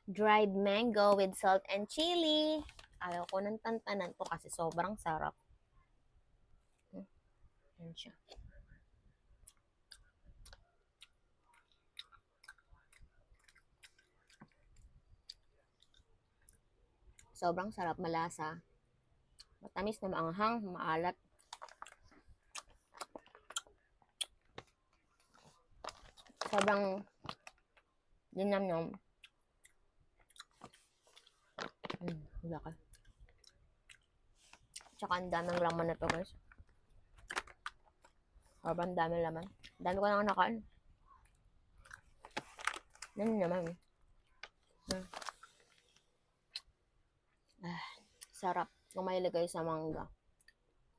dried mango with salt and chili. Ayaw ko ng tantanan to kasi sobrang sarap. Yan siya. Sobrang sarap, malasa. Matamis na maanghang, maalat. Sobrang dinamnam. Laki. Tsaka ang daming laman na to, guys. Sobrang daming laman. Dami ko na nakain. Yan naman. Sarap. Kung may lagay sa mangga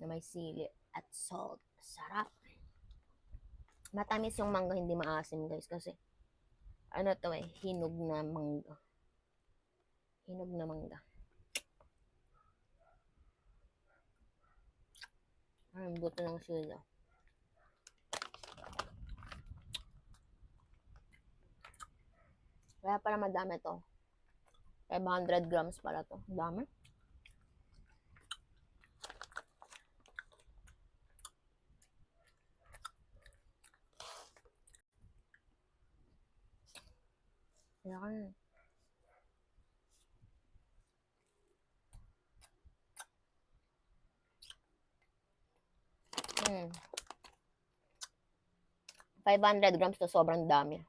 na may sili at salt. Sarap. Matamis yung mangga, hindi maasim, guys. Kasi, ano to hinog na mangga. Hinog na mangga. Ang buto ng sila. Kaya pala madami to. 500 grams pala to. Dami. Yan. 500 grams to, sobrang dami.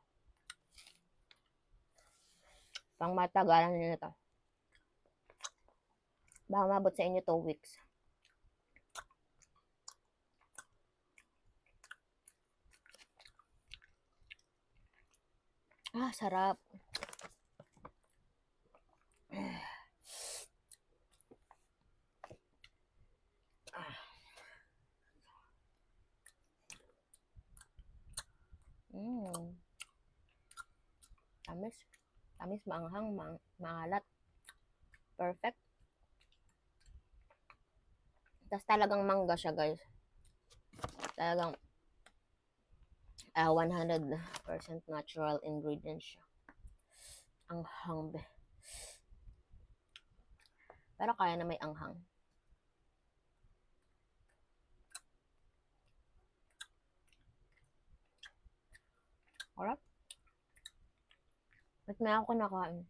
Pang matagalan nyo na to. Baka mabot sa inyo 2 weeks. Sarap. Tamis. Tamis, maanghang, maalat. Perfect. Tapos talagang mangga siya, guys. Talagang 100% natural ingredients siya. Anghang be. Pero kaya na may anghang. Alright. Ba't na ako kinakain?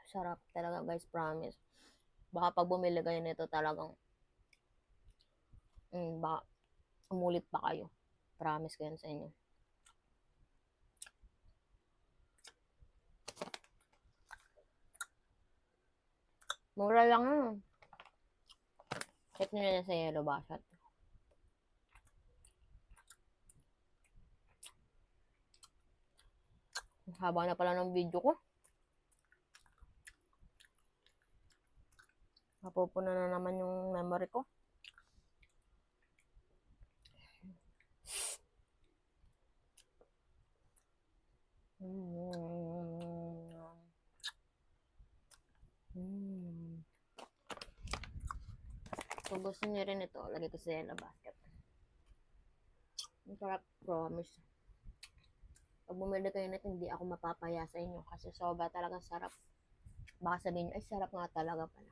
Sarap talaga, guys, promise. Baka pag bumili kayo nito talagang baka umulit pa kayo. Promise ko yan sa inyo. Mura lang yun. Check nyo na sa Yellow Basket. Haba na pala ng video ko. Mapupuna na naman yung memory ko. Kung gusto niyo rin ito, lagay ko sa Yellow Basket. Ang sarap, promise. Pag bumili kayo nito, hindi ako mapapaya sa inyo kasi sobra talaga sarap. Baka sabihin nyo, ay sarap nga talaga pala.